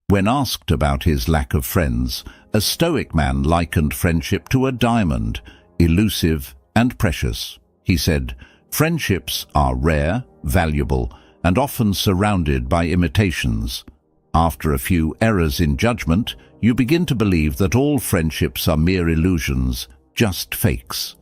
When asked about his lack of friends, a Stoic man likened friendship to a diamond, elusive and precious. He said, "Friendships are rare, valuable, and often surrounded by imitations. After a few errors in judgment, you begin to believe that all friendships are mere illusions, just fakes."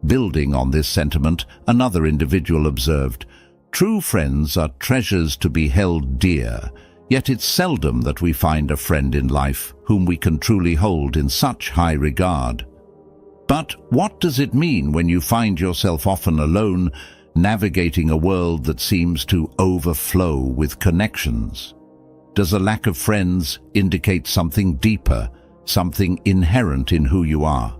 Building on this sentiment, another individual observed, "True friends are treasures to be held dear, yet it's seldom that we find a friend in life whom we can truly hold in such high regard." But what does it mean when you find yourself often alone, navigating a world that seems to overflow with connections? Does a lack of friends indicate something deeper, something inherent in who you are?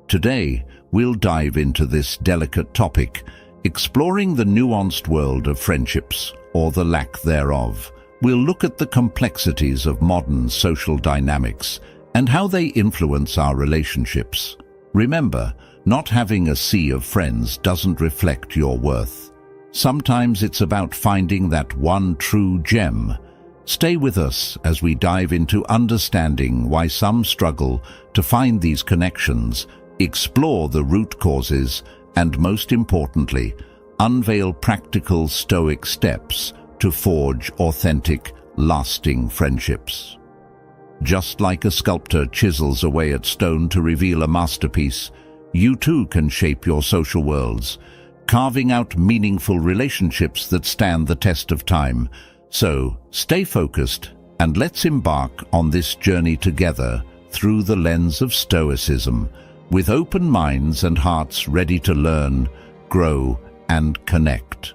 Today, we'll dive into this delicate topic, exploring the nuanced world of friendships, or the lack thereof. We'll look at the complexities of modern social dynamics and how they influence our relationships. Remember, not having a sea of friends doesn't reflect your worth. Sometimes it's about finding that one true gem. Stay with us as we dive into understanding why some struggle to find these connections, explore the root causes, and most importantly, unveil practical Stoic steps to forge authentic, lasting friendships. Just like a sculptor chisels away at stone to reveal a masterpiece, you too can shape your social worlds, carving out meaningful relationships that stand the test of time. So, stay focused and let's embark on this journey together through the lens of Stoicism, with open minds and hearts ready to learn, grow, and connect.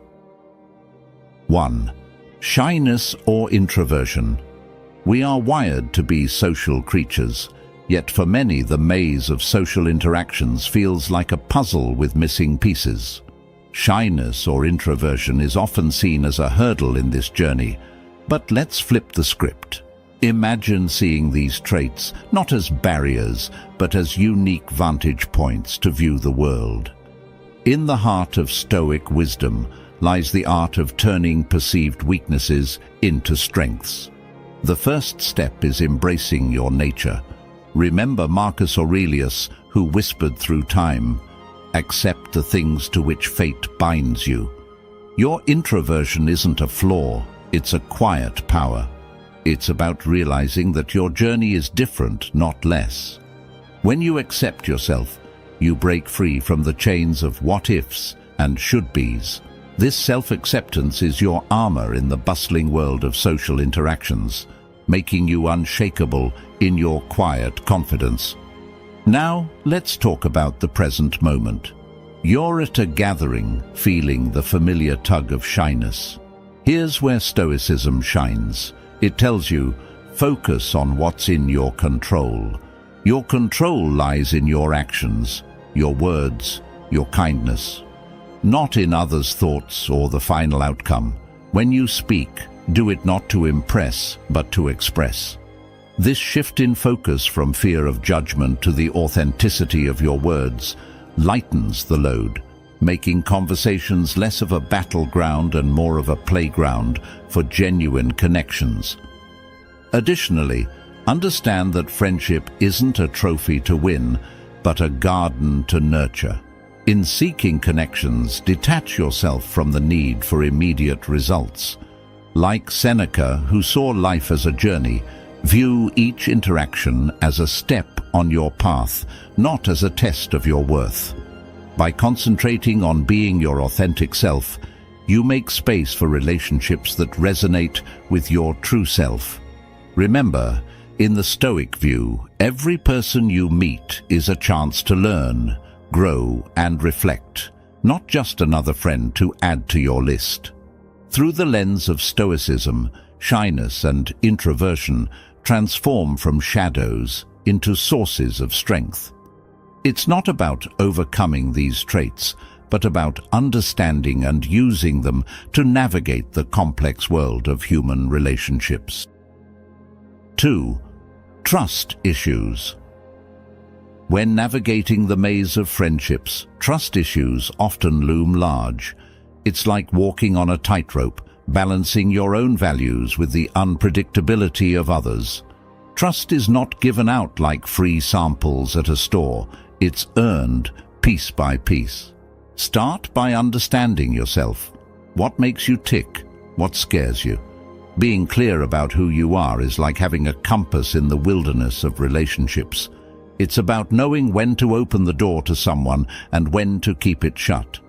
1. Shyness or introversion. We are wired to be social creatures, yet for many the maze of social interactions feels like a puzzle with missing pieces. Shyness or introversion is often seen as a hurdle in this journey, but let's flip the script. Imagine seeing these traits not as barriers, but as unique vantage points to view the world. In the heart of Stoic wisdom lies the art of turning perceived weaknesses into strengths. The first step is embracing your nature. Remember Marcus Aurelius, who whispered through time, "Accept the things to which fate binds you." Your introversion isn't a flaw, it's a quiet power. It's about realizing that your journey is different, not less. When you accept yourself, you break free from the chains of what-ifs and should-bes. This self-acceptance is your armor in the bustling world of social interactions, making you unshakable in your quiet confidence. Now, let's talk about the present moment. You're at a gathering, feeling the familiar tug of shyness. Here's where Stoicism shines. It tells you, focus on what's in your control. Your control lies in your actions, your words, your kindness, not in others' thoughts or the final outcome. When you speak, do it not to impress, but to express. This shift in focus from fear of judgment to the authenticity of your words lightens the load, making conversations less of a battleground and more of a playground for genuine connections. Additionally, understand that friendship isn't a trophy to win, but a garden to nurture. In seeking connections, detach yourself from the need for immediate results. Like Seneca, who saw life as a journey, view each interaction as a step on your path, not as a test of your worth. By concentrating on being your authentic self, you make space for relationships that resonate with your true self. Remember, in the Stoic view, every person you meet is a chance to learn, grow, and reflect, not just another friend to add to your list. Through the lens of Stoicism, shyness and introversion transform from shadows into sources of strength. It's not about overcoming these traits, but about understanding and using them to navigate the complex world of human relationships. 2. Trust issues. When navigating the maze of friendships, trust issues often loom large. It's like walking on a tightrope, balancing your own values with the unpredictability of others. Trust is not given out like free samples at a store. It's earned piece by piece. Start by understanding yourself. What makes you tick? What scares you? Being clear about who you are is like having a compass in the wilderness of relationships. It's about knowing when to open the door to someone and when to keep it shut.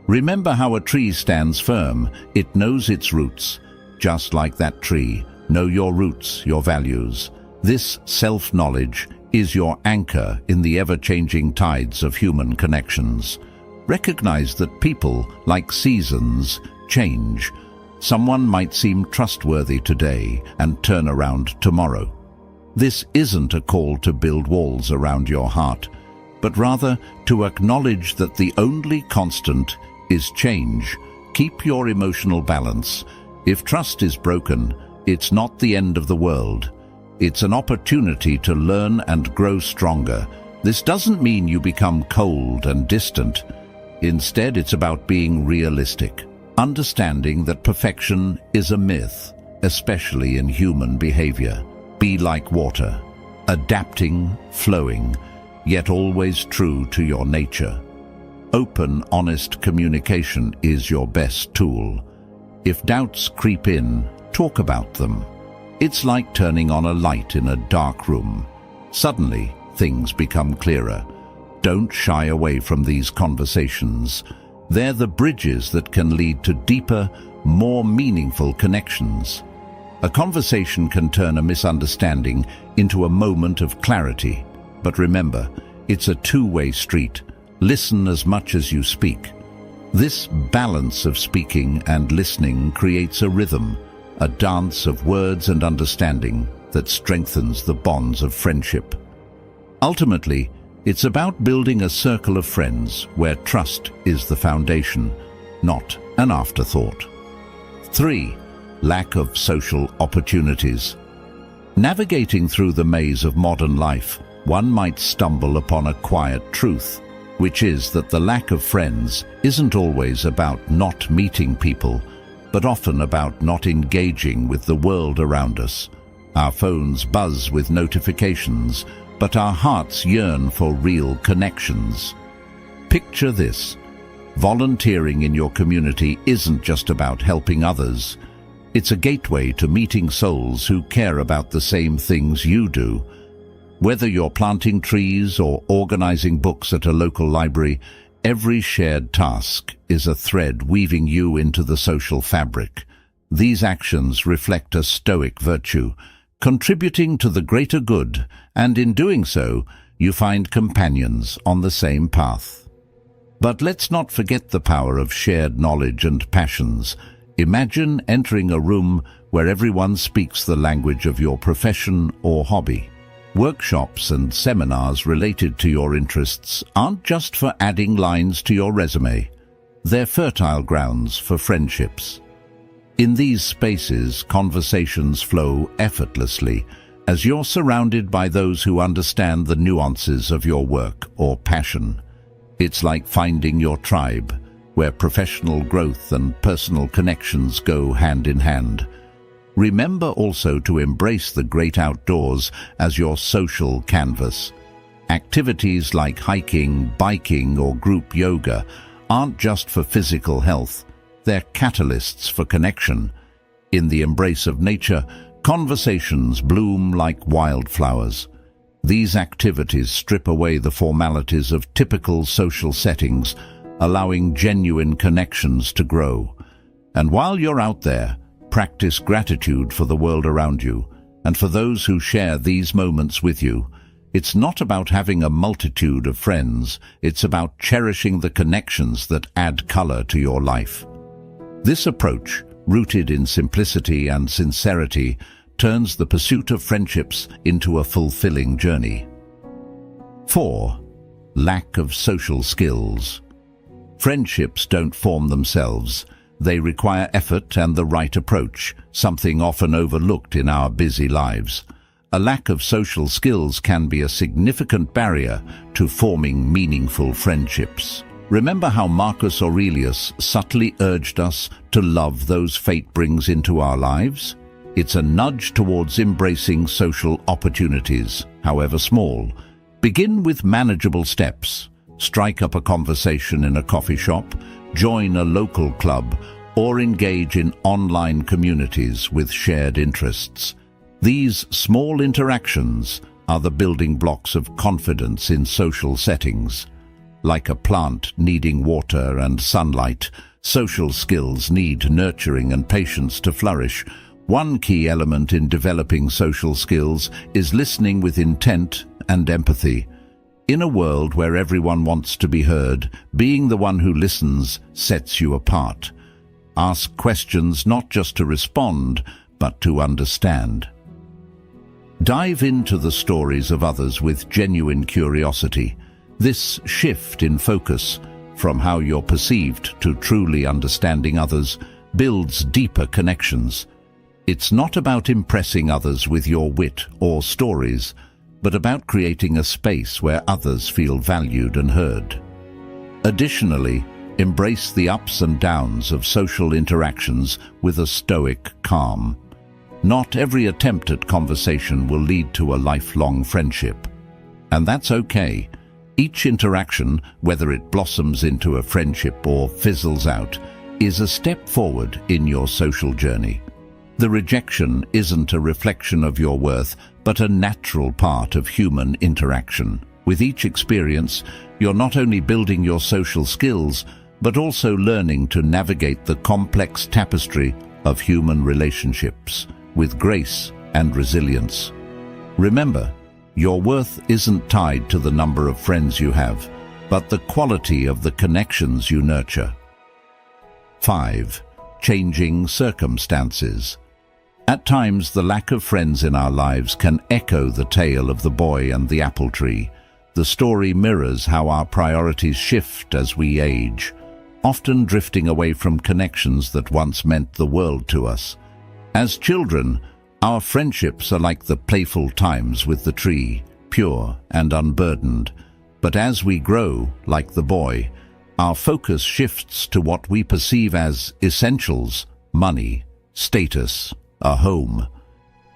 Remember how a tree stands firm. It knows its roots. Just like that tree, know your roots, your values. This self-knowledge is your anchor in the ever-changing tides of human connections. Recognize that people, like seasons, change. Someone might seem trustworthy today and turn around tomorrow. This isn't a call to build walls around your heart, but rather to acknowledge that the only constant is change. Keep your emotional balance. If trust is broken, it's not the end of the world. It's an opportunity to learn and grow stronger. This doesn't mean you become cold and distant. Instead, it's about being realistic, understanding that perfection is a myth, especially in human behavior. Be like water, adapting, flowing, yet always true to your nature. Open, honest communication is your best tool. If doubts creep in, talk about them. It's like turning on a light in a dark room. Suddenly, things become clearer. Don't shy away from these conversations. They're the bridges that can lead to deeper, more meaningful connections. A conversation can turn a misunderstanding into a moment of clarity. But remember, it's a two-way street. Listen as much as you speak. This balance of speaking and listening creates a rhythm, a dance of words and understanding that strengthens the bonds of friendship. Ultimately, it's about building a circle of friends where trust is the foundation, not an afterthought. 3. Lack of social opportunities. Navigating through the maze of modern life, one might stumble upon a quiet truth, which is that the lack of friends isn't always about not meeting people, but often about not engaging with the world around us. Our phones buzz with notifications, but our hearts yearn for real connections. Picture this. Volunteering in your community isn't just about helping others. It's a gateway to meeting souls who care about the same things you do. Whether you're planting trees or organizing books at a local library, every shared task is a thread weaving you into the social fabric. These actions reflect a Stoic virtue, contributing to the greater good, and in doing so, you find companions on the same path. But let's not forget the power of shared knowledge and passions. Imagine entering a room where everyone speaks the language of your profession or hobby. Workshops and seminars related to your interests aren't just for adding lines to your resume. They're fertile grounds for friendships. In these spaces, conversations flow effortlessly as you're surrounded by those who understand the nuances of your work or passion. It's like finding your tribe, where professional growth and personal connections go hand in hand. Remember also to embrace the great outdoors as your social canvas. Activities like hiking, biking, or group yoga aren't just for physical health, they're catalysts for connection. In the embrace of nature, conversations bloom like wildflowers. These activities strip away the formalities of typical social settings, allowing genuine connections to grow. And while you're out there, practice gratitude for the world around you and for those who share these moments with you. It's not about having a multitude of friends, it's about cherishing the connections that add color to your life. This approach, rooted in simplicity and sincerity, turns the pursuit of friendships into a fulfilling journey. 4. Lack of social skills. Friendships don't form themselves. They require effort and the right approach, something often overlooked in our busy lives. A lack of social skills can be a significant barrier to forming meaningful friendships. Remember how Marcus Aurelius subtly urged us to love those fate brings into our lives? It's a nudge towards embracing social opportunities, however small. Begin with manageable steps. Strike up a conversation in a coffee shop, join a local club, or engage in online communities with shared interests. These small interactions are the building blocks of confidence in social settings. Like a plant needing water and sunlight, social skills need nurturing and patience to flourish. One key element in developing social skills is listening with intent and empathy. In a world where everyone wants to be heard, being the one who listens sets you apart. Ask questions not just to respond, but to understand. Dive into the stories of others with genuine curiosity. This shift in focus, from how you're perceived to truly understanding others, builds deeper connections. It's not about impressing others with your wit or stories, but about creating a space where others feel valued and heard. Additionally, embrace the ups and downs of social interactions with a stoic calm. Not every attempt at conversation will lead to a lifelong friendship. And that's okay. Each interaction, whether it blossoms into a friendship or fizzles out, is a step forward in your social journey. The rejection isn't a reflection of your worth, but a natural part of human interaction. With each experience, you're not only building your social skills, but also learning to navigate the complex tapestry of human relationships with grace and resilience. Remember, your worth isn't tied to the number of friends you have, but the quality of the connections you nurture. 5. Changing circumstances. At times, the lack of friends in our lives can echo the tale of the boy and the apple tree. The story mirrors how our priorities shift as we age, often drifting away from connections that once meant the world to us. As children, our friendships are like the playful times with the tree, pure and unburdened. But as we grow, like the boy, our focus shifts to what we perceive as essentials: money, status, a home.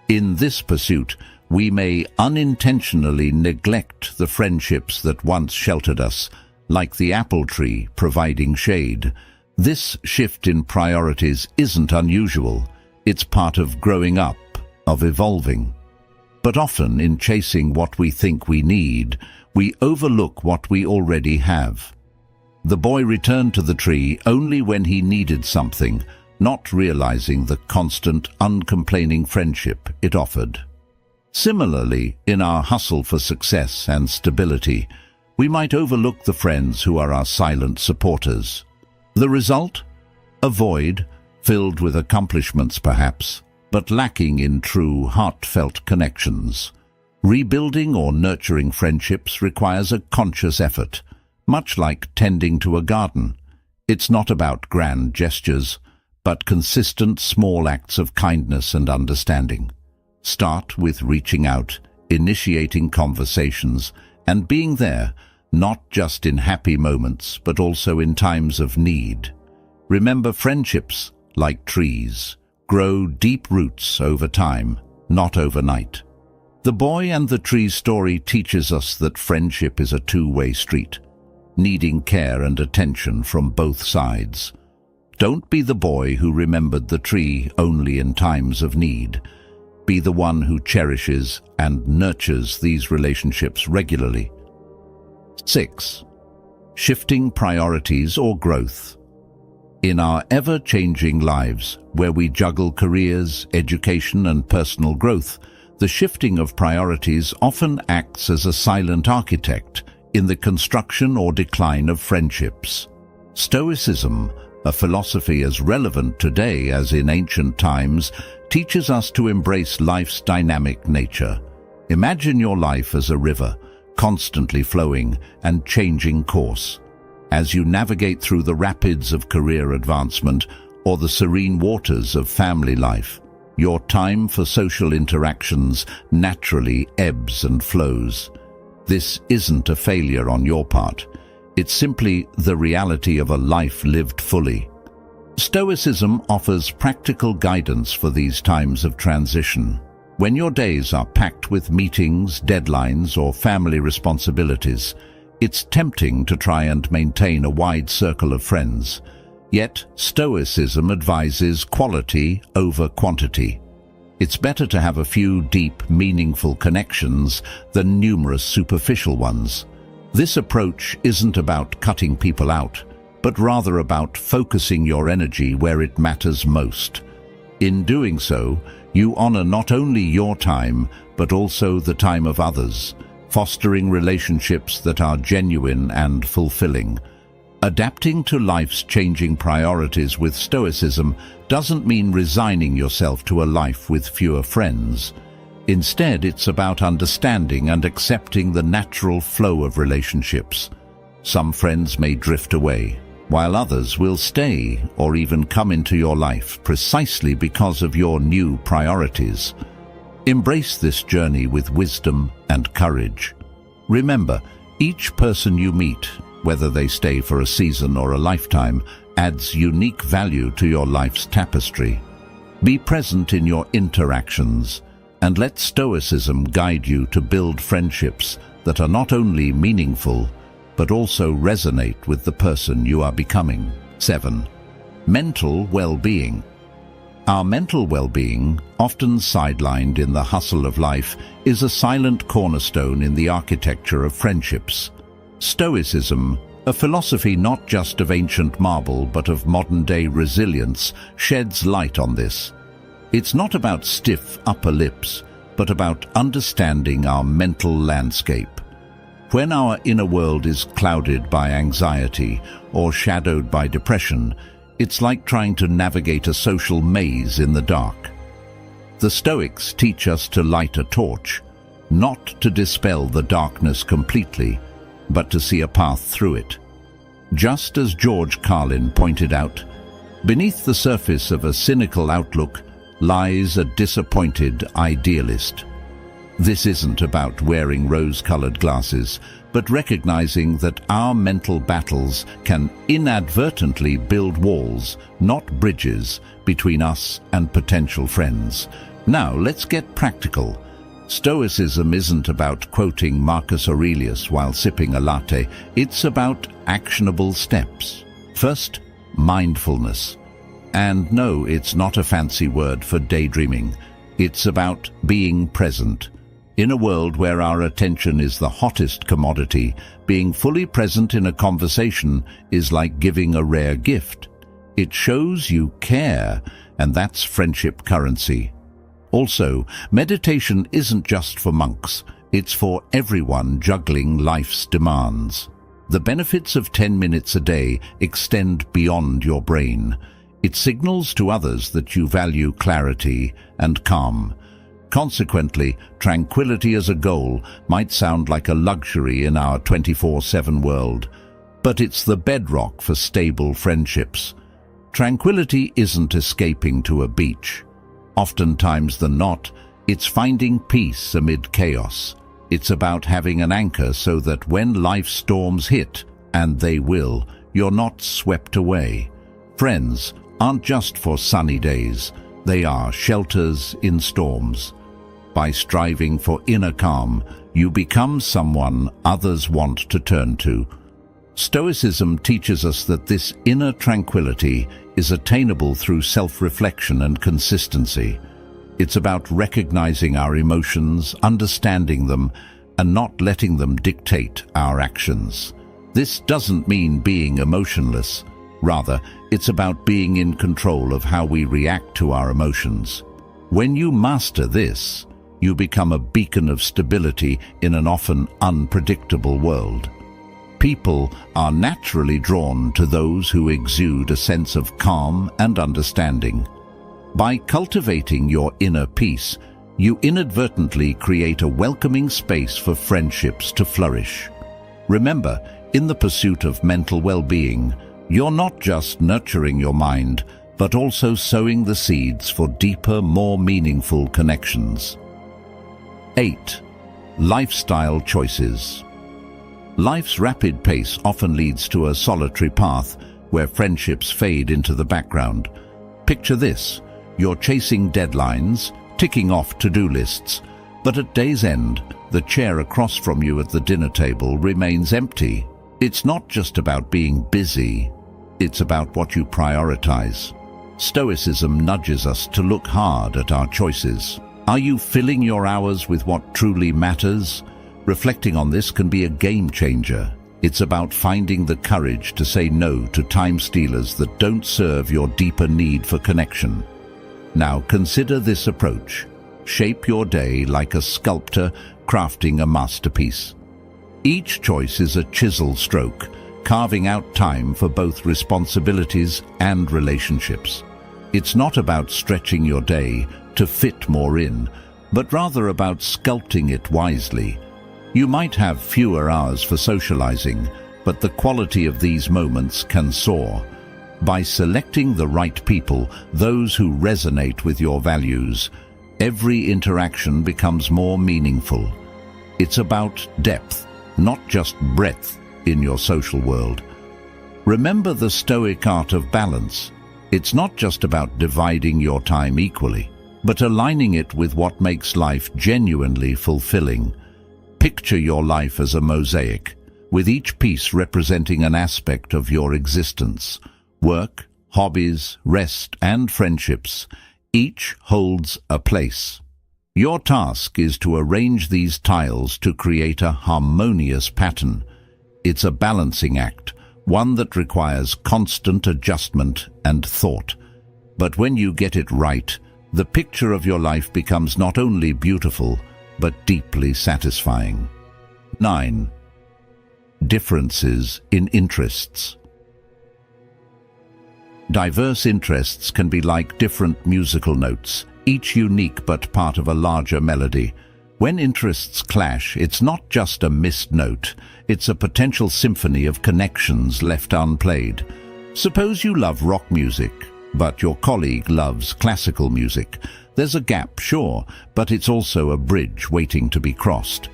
In this pursuit, we may unintentionally neglect the friendships that once sheltered us, like the apple tree providing shade. This shift in priorities isn't unusual. It's part of growing up, of evolving. But often, in chasing what we think we need, we overlook what we already have. The boy returned to the tree only when he needed something, not realizing the constant, uncomplaining friendship it offered. Similarly, in our hustle for success and stability, we might overlook the friends who are our silent supporters. The result? A void, filled with accomplishments perhaps, but lacking in true, heartfelt connections. Rebuilding or nurturing friendships requires a conscious effort, much like tending to a garden. It's not about grand gestures, but consistent small acts of kindness and understanding. Start with reaching out, initiating conversations, and being there, not just in happy moments, but also in times of need. Remember, friendships, like trees, grow deep roots over time, not overnight. The boy and the tree story teaches us that friendship is a two-way street, needing care and attention from both sides. Don't be the boy who remembered the tree only in times of need. Be the one who cherishes and nurtures these relationships regularly. 6. Shifting priorities or growth. In our ever-changing lives, where we juggle careers, education, and personal growth, the shifting of priorities often acts as a silent architect in the construction or decline of friendships. Stoicism, a philosophy as relevant today as in ancient times, teaches us to embrace life's dynamic nature. Imagine your life as a river, constantly flowing and changing course. As you navigate through the rapids of career advancement or the serene waters of family life, your time for social interactions naturally ebbs and flows. This isn't a failure on your part. It's simply the reality of a life lived fully. Stoicism offers practical guidance for these times of transition. When your days are packed with meetings, deadlines, or family responsibilities, it's tempting to try and maintain a wide circle of friends. Yet, Stoicism advises quality over quantity. It's better to have a few deep, meaningful connections than numerous superficial ones. This approach isn't about cutting people out, but rather about focusing your energy where it matters most. In doing so, you honor not only your time, but also the time of others, fostering relationships that are genuine and fulfilling. Adapting to life's changing priorities with Stoicism doesn't mean resigning yourself to a life with fewer friends. Instead, it's about understanding and accepting the natural flow of relationships. Some friends may drift away, while others will stay or even come into your life precisely because of your new priorities. Embrace this journey with wisdom and courage. Remember, each person you meet, whether they stay for a season or a lifetime, adds unique value to your life's tapestry. Be present in your interactions, and let Stoicism guide you to build friendships that are not only meaningful, but also resonate with the person you are becoming. 7. Mental well-being. Our mental well-being, often sidelined in the hustle of life, is a silent cornerstone in the architecture of friendships. Stoicism, a philosophy not just of ancient marble but of modern-day resilience, sheds light on this. It's not about stiff upper lips, but about understanding our mental landscape. When our inner world is clouded by anxiety or shadowed by depression, it's like trying to navigate a social maze in the dark. The Stoics teach us to light a torch, not to dispel the darkness completely, but to see a path through it. Just as George Carlin pointed out, beneath the surface of a cynical outlook lies a disappointed idealist. This isn't about wearing rose-colored glasses, but recognizing that our mental battles can inadvertently build walls, not bridges, between us and potential friends. Now, let's get practical. Stoicism isn't about quoting Marcus Aurelius while sipping a latte. It's about actionable steps. First, mindfulness. And no, it's not a fancy word for daydreaming. It's about being present. In a world where our attention is the hottest commodity, being fully present in a conversation is like giving a rare gift. It shows you care, and that's friendship currency. Also, meditation isn't just for monks. It's for everyone juggling life's demands. The benefits of 10 minutes a day extend beyond your brain. It signals to others that you value clarity and calm. Consequently, tranquility as a goal might sound like a luxury in our 24/7 world, but it's the bedrock for stable friendships. Tranquility isn't escaping to a beach. Oftentimes than not, it's finding peace amid chaos. It's about having an anchor so that when life's storms hit, and they will, you're not swept away. Friends aren't just for sunny days. They are shelters in storms. By striving for inner calm, you become someone others want to turn to. Stoicism teaches us that this inner tranquility is attainable through self-reflection and consistency. It's about recognizing our emotions, understanding them, and not letting them dictate our actions. This doesn't mean being emotionless. Rather, it's about being in control of how we react to our emotions. When you master this, you become a beacon of stability in an often unpredictable world. People are naturally drawn to those who exude a sense of calm and understanding. By cultivating your inner peace, you inadvertently create a welcoming space for friendships to flourish. Remember, in the pursuit of mental well-being, you're not just nurturing your mind, but also sowing the seeds for deeper, more meaningful connections. 8. Lifestyle choices. Life's rapid pace often leads to a solitary path where friendships fade into the background. Picture this: you're chasing deadlines, ticking off to-do lists, but at day's end, the chair across from you at the dinner table remains empty. It's not just about being busy, it's about what you prioritize. Stoicism nudges us to look hard at our choices. Are you filling your hours with what truly matters? Reflecting on this can be a game changer. It's about finding the courage to say no to time stealers that don't serve your deeper need for connection. Now consider this approach. Shape your day like a sculptor crafting a masterpiece. Each choice is a chisel stroke, carving out time for both responsibilities and relationships. It's not about stretching your day to fit more in, but rather about sculpting it wisely. You might have fewer hours for socializing, but the quality of these moments can soar. By selecting the right people, those who resonate with your values, every interaction becomes more meaningful. It's about depth, not just breadth, in your social world. Remember the Stoic art of balance. It's not just about dividing your time equally, but aligning it with what makes life genuinely fulfilling. Picture your life as a mosaic, with each piece representing an aspect of your existence. Work, hobbies, rest, and friendships, each holds a place. Your task is to arrange these tiles to create a harmonious pattern. It's a balancing act, one that requires constant adjustment and thought. But when you get it right, the picture of your life becomes not only beautiful, but deeply satisfying. 9. Differences in interests. Diverse interests can be like different musical notes, each unique but part of a larger melody. When interests clash, it's not just a missed note, it's a potential symphony of connections left unplayed. Suppose you love rock music, but your colleague loves classical music. There's a gap, sure, but it's also a bridge waiting to be crossed.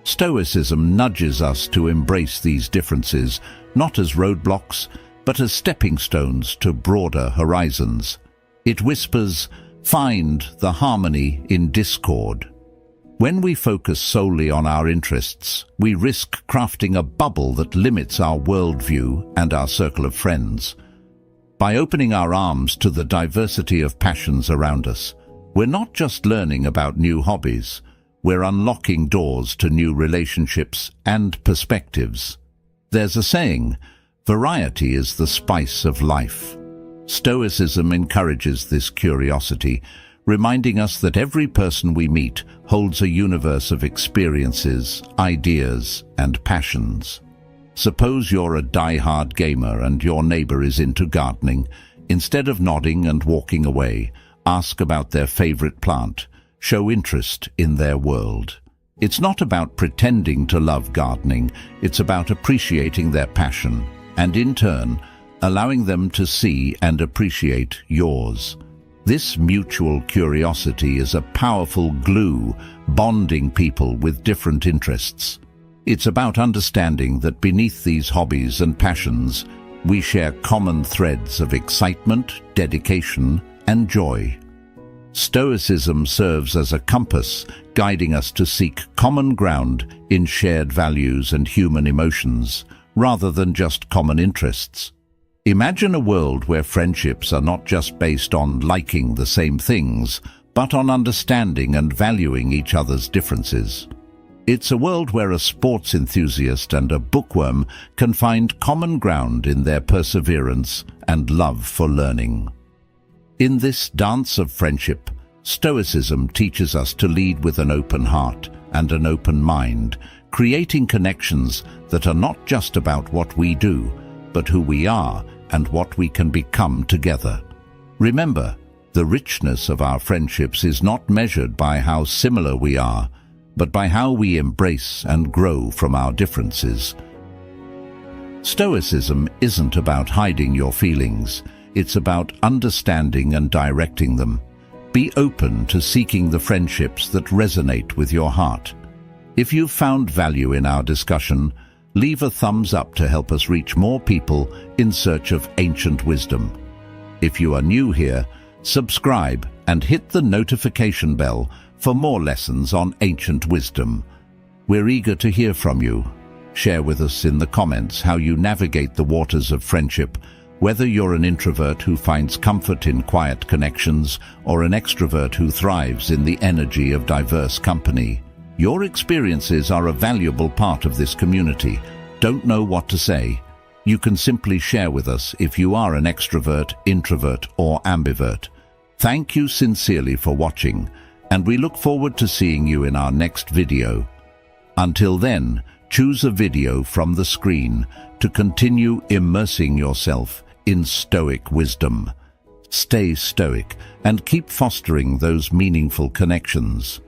Stoicism nudges us to embrace these differences, not as roadblocks, but as stepping stones to broader horizons. It whispers, find the harmony in discord. When we focus solely on our interests, we risk crafting a bubble that limits our worldview and our circle of friends. By opening our arms to the diversity of passions around us, we're not just learning about new hobbies, we're unlocking doors to new relationships and perspectives. There's a saying, variety is the spice of life. Stoicism encourages this curiosity, reminding us that every person we meet holds a universe of experiences, ideas, and passions. Suppose you're a die-hard gamer and your neighbor is into gardening. Instead of nodding and walking away, ask about their favorite plant. Show interest in their world. It's not about pretending to love gardening, it's about appreciating their passion, and in turn, allowing them to see and appreciate yours. This mutual curiosity is a powerful glue, bonding people with different interests. It's about understanding that beneath these hobbies and passions, we share common threads of excitement, dedication, and joy. Stoicism serves as a compass, guiding us to seek common ground in shared values and human emotions, rather than just common interests. Imagine a world where friendships are not just based on liking the same things, but on understanding and valuing each other's differences. It's a world where a sports enthusiast and a bookworm can find common ground in their perseverance and love for learning. In this dance of friendship, Stoicism teaches us to lead with an open heart and an open mind, creating connections that are not just about what we do, but who we are and what we can become together. Remember, the richness of our friendships is not measured by how similar we are, but by how we embrace and grow from our differences. Stoicism isn't about hiding your feelings, it's about understanding and directing them. Be open to seeking the friendships that resonate with your heart. If you've found value in our discussion, Leave a thumbs up to help us reach more people in search of ancient wisdom. If you are new here, subscribe and hit the notification bell for more lessons on ancient wisdom. We're eager to hear from you. Share with us in the comments how you navigate the waters of friendship, whether you're an introvert who finds comfort in quiet connections or an extrovert who thrives in the energy of diverse company. Your experiences are a valuable part of this community. Don't know what to say? You can simply share with us if you are an extrovert, introvert, or ambivert. Thank you sincerely for watching, and we look forward to seeing you in our next video. Until then, choose a video from the screen to continue immersing yourself in Stoic wisdom. Stay stoic and keep fostering those meaningful connections.